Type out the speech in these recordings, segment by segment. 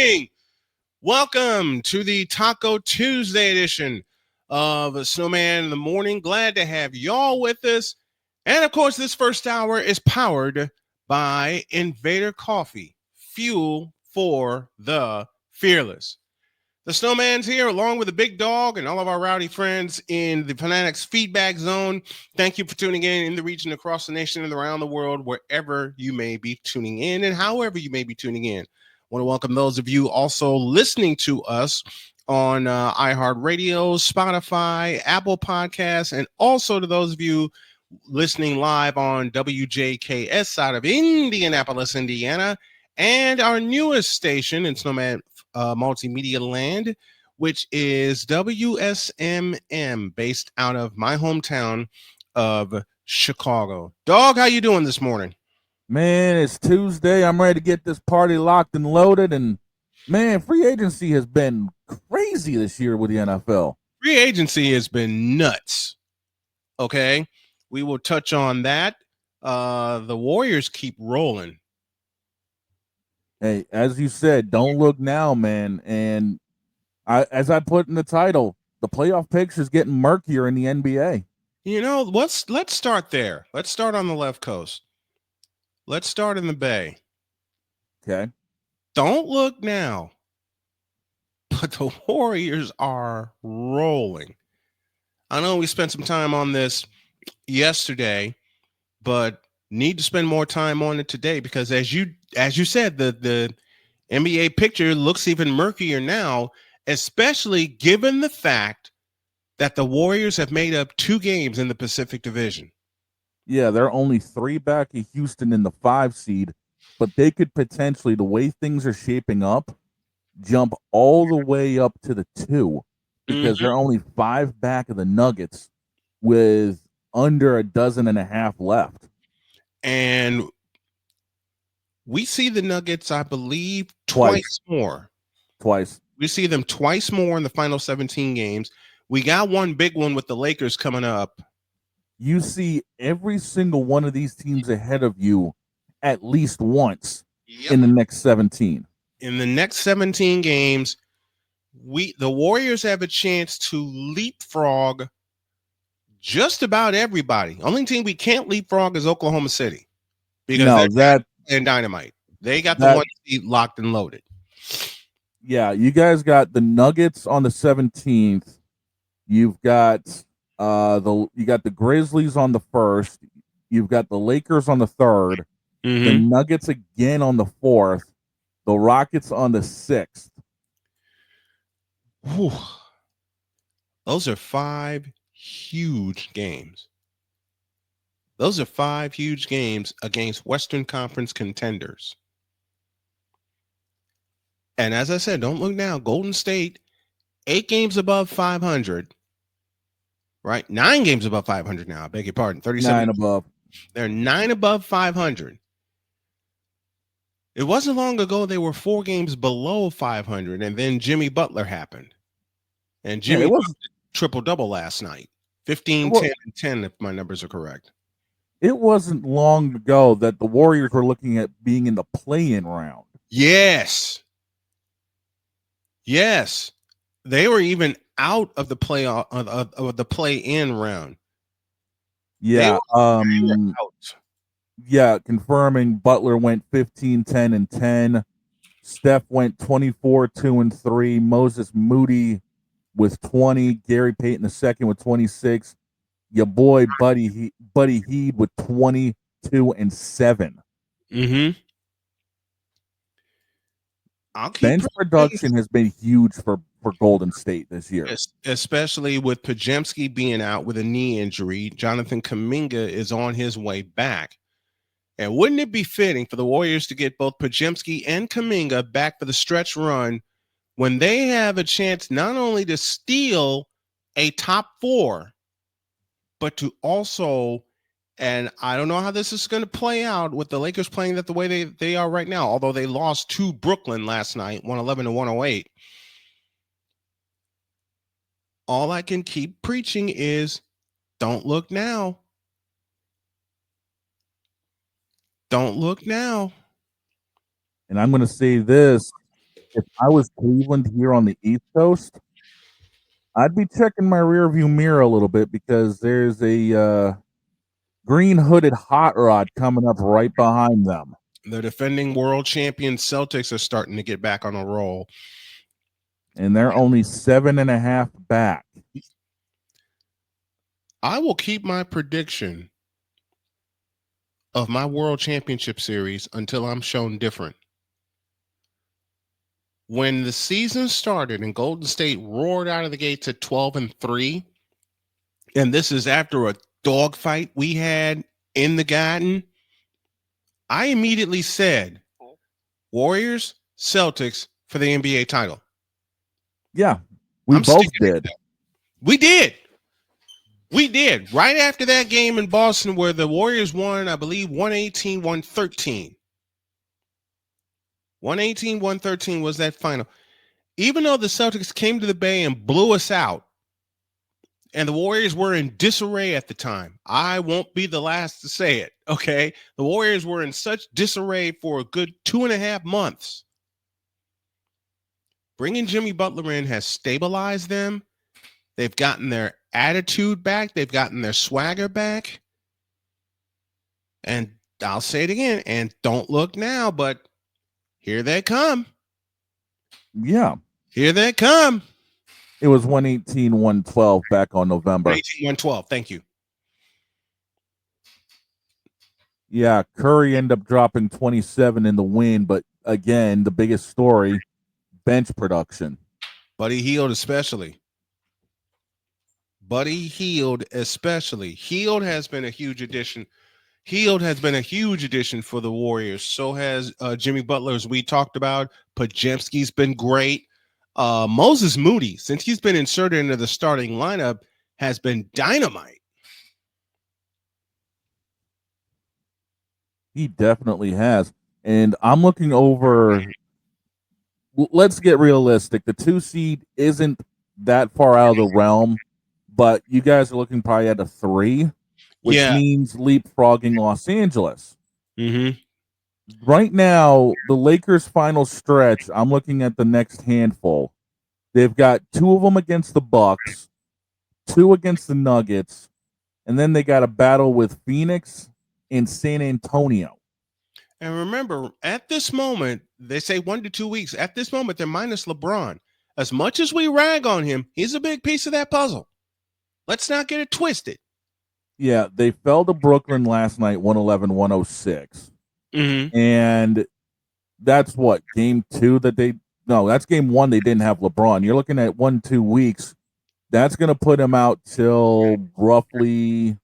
morning. Welcome to the Taco Tuesday edition of Snowman in the Morning. Glad to have y'all with us. And of course, this first hour is powered by Invader Coffee, fuel for the fearless. The Snowman's here along with the big dog and all of our rowdy friends in the Fanatics feedback zone. Thank you for tuning in the region, across the nation, and around the world, wherever you may be tuning in and however you may be tuning in. I want to welcome those of you also listening to us on iHeartRadio, Spotify, Apple Podcasts, and also to those of you listening live on WJKS out of Indianapolis, Indiana, and our newest station in Snowman Multimedia Land, which is WSMM, based out of my hometown of Chicago. Dog, how you doing this morning? Man, it's Tuesday. I'm ready to get this party locked and loaded. And man, free agency has been crazy this year with the NFL. Free agency has been nuts. Okay, we will touch on that. The Warriors keep rolling. Hey, as you said, don't look now, man. And as I put in the title, the playoff picture is getting murkier in the NBA. You know, let's start there. Let's start on the left coast. Let's start in the Bay. Okay. Don't look now, but the Warriors are rolling. I know we spent some time on this yesterday, but need to spend more time on it today because as you said, the NBA picture looks even murkier now, especially given the fact that the Warriors have made up 2 games in the Pacific Division. Yeah, they're only 3 back of Houston in the 5 seed, but they could potentially, the way things are shaping up, jump all the way up to the 2 because they're only 5 back of the Nuggets with under a dozen and a half left. And we see the Nuggets, I believe, twice more. Twice. We see them twice more in the final 17 games. We got one big one with the Lakers coming up. You see every single one of these teams ahead of you at least once in the next 17. In the next 17 games, the Warriors have a chance to leapfrog just about everybody. Only team we can't leapfrog is Oklahoma City because they're and Dynamite. They got the 1 seed locked and loaded. Yeah, you guys got the Nuggets on the 17th. You've got the Grizzlies on the 1st. You've got the Lakers on the 3rd. The Nuggets again on the 4th. The Rockets on the 6th. Whew. Those are 5 huge games. Those are 5 huge games against Western Conference contenders. And as I said, don't look now. Golden State, 8 games above 500. Right? 9 games above 500 now. I beg your pardon. 37. 9 above. They're 9 above 500. It wasn't long ago they were 4 games below 500, and then Jimmy Butler happened. And Jimmy was triple-double last night. 15, 10, and 10, if my numbers are correct. It wasn't long ago that the Warriors were looking at being in the play-in round. Yes. Yes. They were even out of the play-in round. Yeah. Yeah, confirming Butler went 15, 10, and 10. Steph went 24, 2, and 3. Moses Moody with 20. Gary Payton II with 26. Your boy Buddy Hield with 22 and 7. Bench production has been huge for Golden State this year. Especially with Podziemski being out with a knee injury. Jonathan Kuminga is on his way back. And wouldn't it be fitting for the Warriors to get both Podziemski and Kuminga back for the stretch run when they have a chance not only to steal a top 4, but to also, and I don't know how this is going to play out with the Lakers playing that the way they are right now, although they lost to Brooklyn last night, 111 to 108. All I can keep preaching is don't look now. Don't look now. And I'm going to say this. if I was Cleveland here on the East Coast, I'd be checking my rearview mirror a little bit because there's a green hooded hot rod coming up right behind them. The defending world champion Celtics are starting to get back on a roll. And they're only 7.5 back. I will keep my prediction of my world championship series until I'm shown different. When the season started and Golden State roared out of the gates at 12-3, and this is after a dogfight we had in the Garden, I immediately said Warriors, Celtics for the NBA title. Yeah, we both did. We did. We did. Right after that game in Boston where the Warriors won, I believe, 118-113. 118-113 was that final. Even though the Celtics came to the Bay and blew us out, and the Warriors were in disarray at the time, I won't be the last to say it, okay? The Warriors were in such disarray for a good 2.5 months. Bringing Jimmy Butler in has stabilized them. They've gotten their attitude back. They've gotten their swagger back. And I'll say it again, and don't look now, but here they come. Yeah. Here they come. It was 118-112 back on November. 118-112. Thank you. Yeah, Curry ended up dropping 27 in the win, but again, the biggest story, bench production. Buddy Hield especially. Hield has been a huge addition. Hield has been a huge addition for the Warriors. So has Jimmy Butler, as we talked about. Podziemski's been great. Moses Moody, since he's been inserted into the starting lineup, has been dynamite. He definitely has. And I'm looking over. Let's get realistic. The 2 seed isn't that far out of the realm, but you guys are looking probably at a 3, which means leapfrogging Los Angeles. Mm-hmm. Right now, the Lakers' final stretch, I'm looking at the next handful. They've got 2 of them against the Bucks, 2 against the Nuggets, and then they got a battle with Phoenix and San Antonio. And remember, at this moment, they say 1 to 2 weeks. At this moment, they're minus LeBron. As much as we rag on him, he's a big piece of that puzzle. Let's not get it twisted. Yeah, they fell to Brooklyn last night, 111-106. Mm-hmm. And that's what, game 2 that they... No, that's game 1 they didn't have LeBron. You're looking at 1-2 weeks. That's going to put him out till roughly...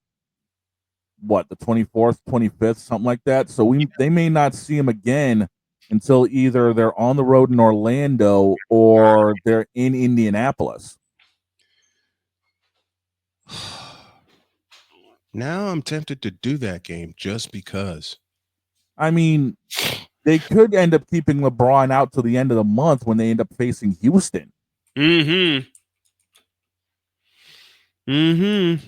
what, the 24th, 25th, something like that. So they may not see him again until either they're on the road in Orlando or they're in Indianapolis. Now I'm tempted to do that game just because. I mean, they could end up keeping LeBron out till the end of the month when they end up facing Houston. Mm-hmm. Mm-hmm.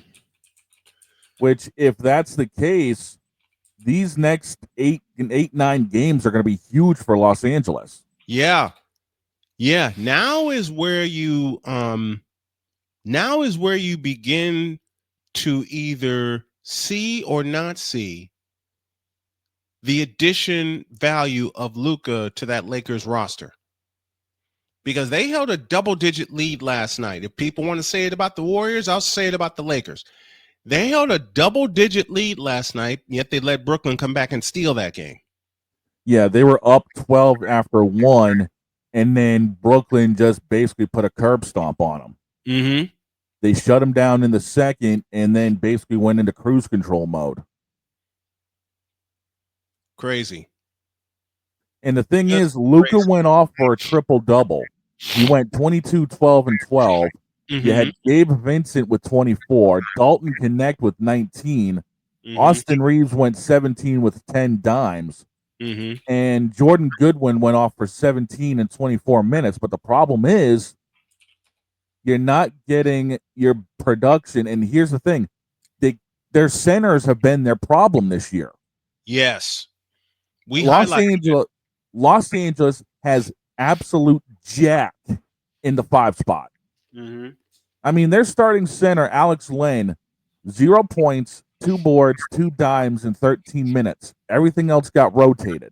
Which, if that's the case, these next 9 games are going to be huge for Los Angeles. Yeah. Yeah. Now is where you begin to either see or not see the addition value of Luka to that Lakers roster. Because they held a double-digit lead last night. If people want to say it about the Warriors, I'll say it about the Lakers. They held a double-digit lead last night, yet they let Brooklyn come back and steal that game. Yeah, they were up 12 after 1, and then Brooklyn just basically put a curb stomp on them. Mm-hmm. They shut them down in the second and then basically went into cruise control mode. Crazy. And the thing is, Luka went off for a triple-double. He went 22, 12, and 12. Mm-hmm. You had Gabe Vincent with 24, Dalton Connect with 19, Austin Reeves went 17 with 10 dimes, and Jordan Goodwin went off for 17 in 24 minutes. But the problem is, you're not getting your production. And here's the thing, their centers have been their problem this year. Yes. Los Angeles has absolute jack in the 5 spot. Mm-hmm. I mean, their starting center, Alex Len, 0 points, 2 boards, 2 dimes in 13 minutes. Everything else got rotated.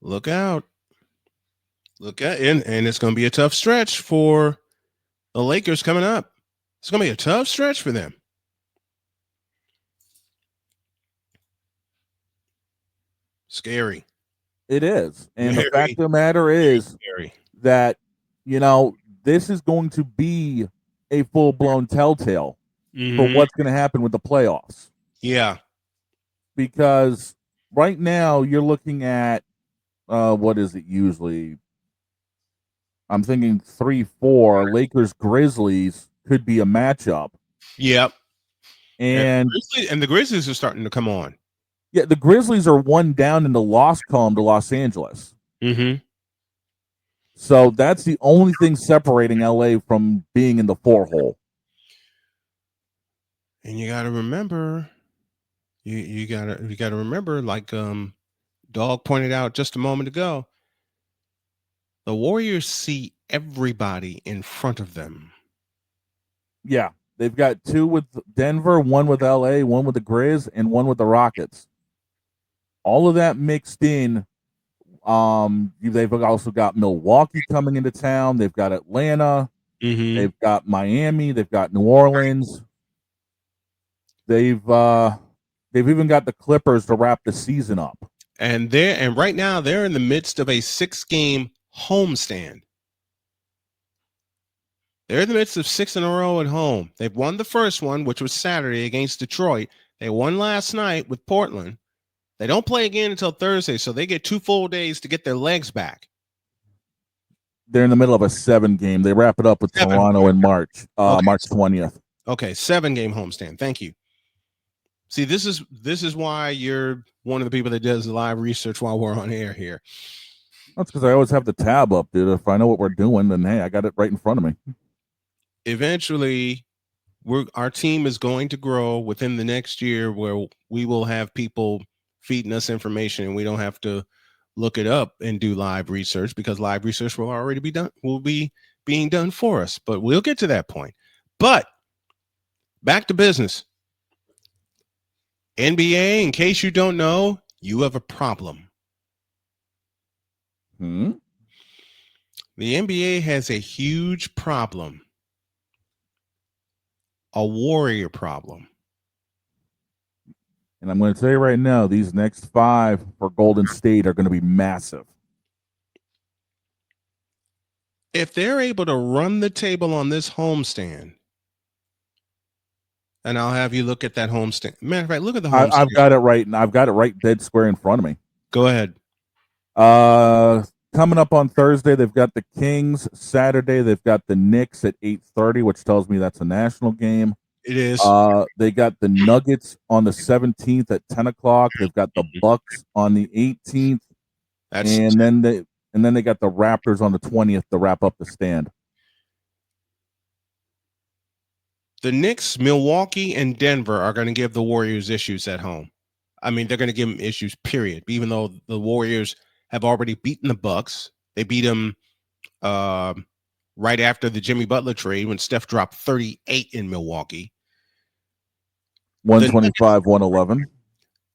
Look out. Look at and it's going to be a tough stretch for the Lakers coming up. It's going to be a tough stretch for them. Scary. It is. And the fact Very, of the matter very is scary. that, you know, this is going to be a full blown telltale for Mm-hmm. what's going to happen with the playoffs. Yeah. Because right now you're looking at, what is it usually? I'm thinking 3-4. Lakers Grizzlies could be a matchup. Yep. And And the Grizzlies are starting to come on. yeah, the Grizzlies are 1 down in the loss column to Los Angeles. Mm-hmm. So that's the only thing separating LA from being in the 4 hole. And you got to remember, you gotta remember, like Dog pointed out just a moment ago, the Warriors see everybody in front of them. Yeah, they've got 2 with Denver, 1 with LA, 1 with the Grizz, and 1 with the Rockets. All of that mixed in. They've also got Milwaukee coming into town. They've got Atlanta. Mm-hmm. They've got Miami. They've got New Orleans. They've even got the Clippers to wrap the season up. And right now they're in the midst of a 6-game homestand. They're in the midst of 6 in a row at home. They've won the first one, which was Saturday against Detroit. They won last night with Portland. They don't play again until Thursday, so they get 2 full days to get their legs back. They're in the middle of a 7-game. They wrap it up with 7. Toronto in March, Okay. March 20th. Okay, 7-game homestand. Thank you. See, this is why you're one of the people that does live research while we're on air here. That's because I always have the tab up, dude. If I know what we're doing, then hey, I got it right in front of me. Eventually, our team is going to grow within the next year where we will have people feeding us information and we don't have to look it up and do live research, because live research will be being done for us. But we'll get to that point. But back to business. NBA, in case you don't know, you have a problem. Hmm? The NBA has a huge problem. A Warrior problem. And I'm going to tell you right now, these next 5 for Golden State are going to be massive. If they're able to run the table on this homestand, and I'll have you look at that homestand. Matter of fact, look at the homestand. I've got it right, and I've got it right dead square in front of me. Go ahead. Coming up on Thursday, they've got the Kings. Saturday, they've got the Knicks at 8:30, which tells me that's a national game. It is. They got the Nuggets on the 17th at 10 o'clock. They've got the Bucks on the 18th, and then they got the Raptors on the 20th to wrap up the stand. The Knicks, Milwaukee, and Denver are going to give the Warriors issues at home. I mean, they're going to give them issues, period. Even though the Warriors have already beaten the Bucks, they beat them right after the Jimmy Butler trade when Steph dropped 38 in Milwaukee. 125, 111.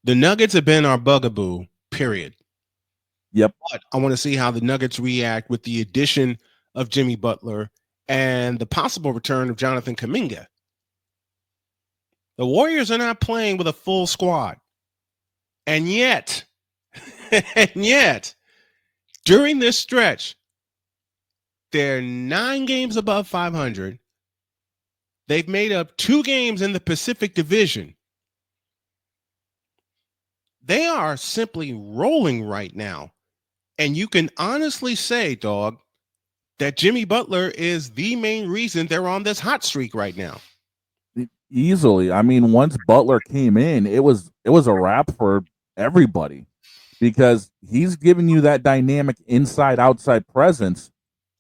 The Nuggets have been our bugaboo, period. Yep. But I want to see how the Nuggets react with the addition of Jimmy Butler and the possible return of Jonathan Kuminga. The Warriors are not playing with a full squad. And yet, during this stretch, they're 9 games above 500. They've made up 2 games in the Pacific Division. They are simply rolling right now. And you can honestly say, dog, that Jimmy Butler is the main reason they're on this hot streak right now. Easily. I mean, once Butler came in, it was a wrap for everybody, because he's giving you that dynamic inside outside presence,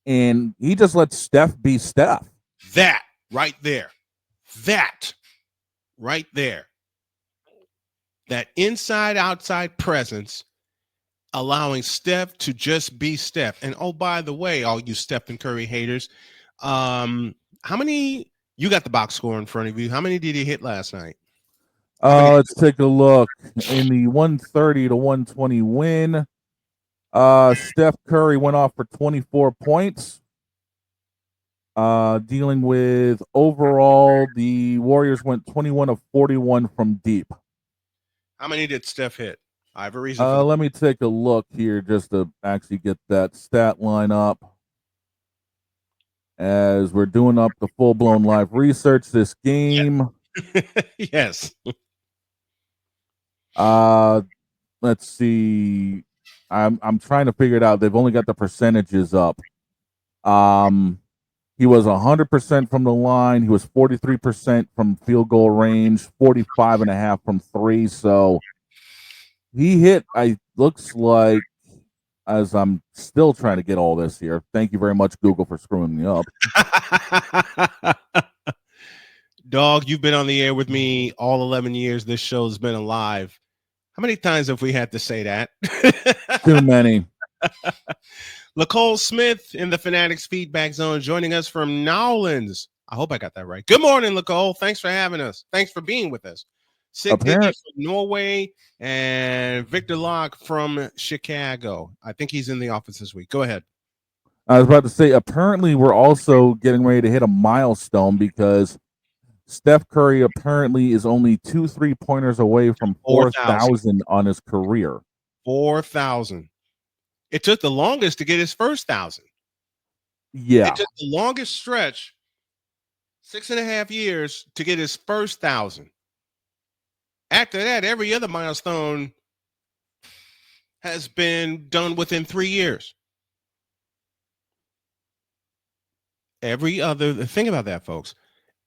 and he just lets Steph be Steph. That right there. that inside-outside presence, allowing Steph to just be Steph. And oh, by the way, all you Stephen Curry haters, how many? You got the box score in front of you. How many did he hit last night? How many? Let's take a look. In the 130 to 120 win, Steph Curry went off for 24 points. Dealing with overall, the Warriors went 21 of 41 from deep. How many did Steph hit? I have a reason for Let me take a look here just to actually get that stat line up. As we're doing up the full-blown live research this game. Yes. Let's see. I'm trying to figure it out. They've only got the percentages up. He was 100% from the line. He was 43% from field goal range, 45.5 from three. So he hit, looks like, as I'm still trying to get all this here. Thank you very much, Google, for screwing me up. Dog, you've been on the air with me all 11 years. This show's been alive. How many times have we had to say that? Too many. Nicole Smith in the Fanatics Feedback Zone joining us from Nowlands. I hope I got that right. Good morning, Nicole. Thanks for having us. Thanks for being with us. Sig Diggy from Norway and Victor Locke from Chicago. I think he's in the office this week. Go ahead. I was about to say, apparently we're also getting ready to hit a milestone because Steph Curry apparently is only 2 3-pointers away from 4,000 on his career. 4,000. It took the longest to get his first 1,000. Yeah. It took the longest stretch, 6.5 years, to get his first 1,000. After that, every other milestone has been done within 3 years. Think about that, folks.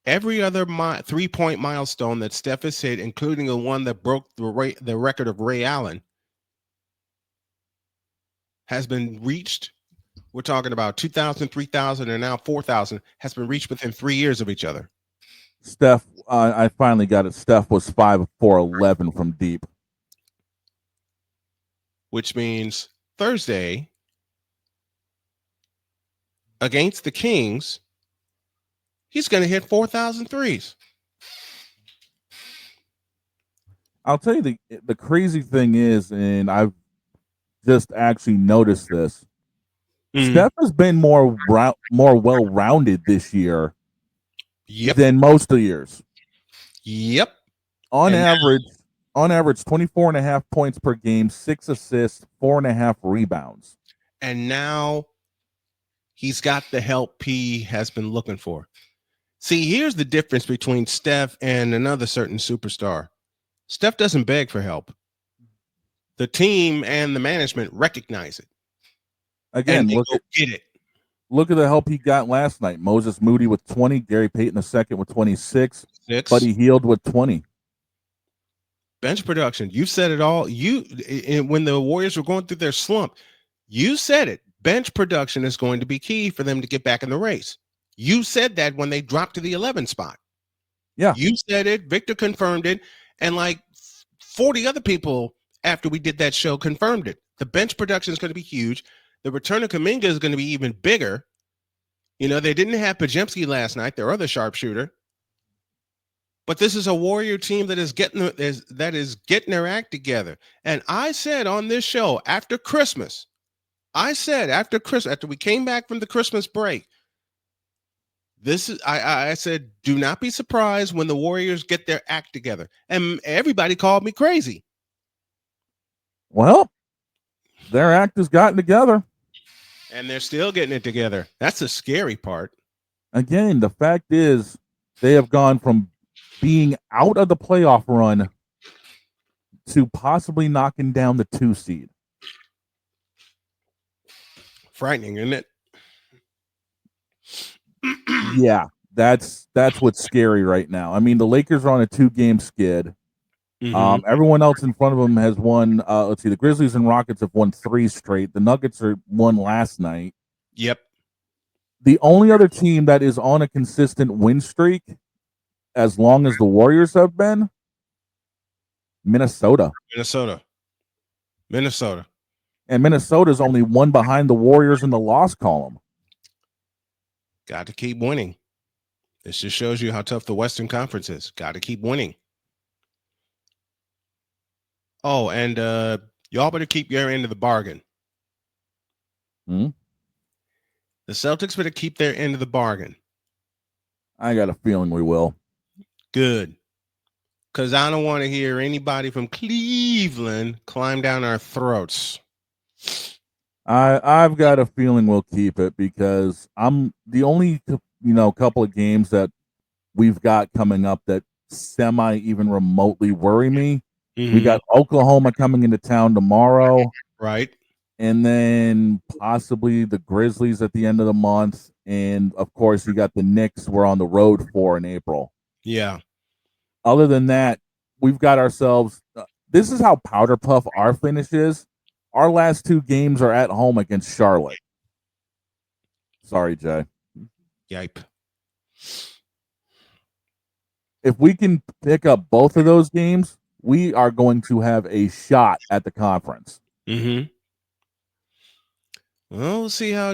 Every other 3-point milestone that Steph has hit, including the one that broke the record of Ray Allen, has been reached. We're talking about 2,000, 3,000, and now 4,000 has been reached within 3 years of each other. Steph, I finally got it. Steph was 5 of 4-11 from deep. Which means Thursday against the Kings, he's going to hit 4,000 threes. I'll tell you the crazy thing is, and I've just actually noticed this. Steph has been more well-rounded this year than most of the years. Yep. On average, 24.5 points per game, 6 assists, 4.5 rebounds. And now he's got the help he has been looking for. See, here's the difference between Steph and another certain superstar. Steph doesn't beg for help. The team and the management recognize it. Again, get it. Look at the help he got last night. Moses Moody with 20, Gary Payton II with 26, Buddy Hield with 20. Bench production. You said it all. When the Warriors were going through their slump, you said it. Bench production is going to be key for them to get back in the race. You said that when they dropped to the 11 spot. Yeah. You said it. Victor confirmed it. And like 40 other people after we did that show confirmed it. The bench production is going to be huge. The return of Kuminga is going to be even bigger. You know, they didn't have Pajemski last night, their other sharpshooter. But this is a Warrior team that is getting their act together. And I said on this show after Christmas, after we came back from the Christmas break, I said, do not be surprised when the Warriors get their act together. And everybody called me crazy. Well, their act has gotten together. And they're still getting it together. That's the scary part. Again, the fact is they have gone from being out of the playoff run to possibly knocking down the 2 seed. Frightening, isn't it? Yeah, that's what's scary right now. I mean, the Lakers are on a 2-game skid. Everyone else in front of them has won. Let's see, the Grizzlies and Rockets have won 3 straight. The Nuggets won last night. Yep. The only other team that is on a consistent win streak, as long as the Warriors have been, Minnesota. Minnesota. And Minnesota's only one behind the Warriors in the loss column. Got to keep winning. This just shows you how tough the Western Conference is. Got to keep winning. Oh, and y'all better keep your end of the bargain. Hmm? The Celtics better keep their end of the bargain. I got a feeling we will. Good. Because I don't want to hear anybody from Cleveland climb down our throats. I've got a feeling we'll keep it because I'm the only couple of games that we've got coming up that semi even remotely worry me. Mm-hmm. We got Oklahoma coming into town tomorrow. Right. And then possibly the Grizzlies at the end of the month. And of course, you got the Knicks we're on the road for in April. Yeah. Other than that, we've got ourselves. This is how powder puff our finish is. Our last two games are at home against Charlotte. Sorry, Jay. Yipe. If we can pick up both of those games, we are going to have a shot at the conference. Mm-hmm. Well, we'll see how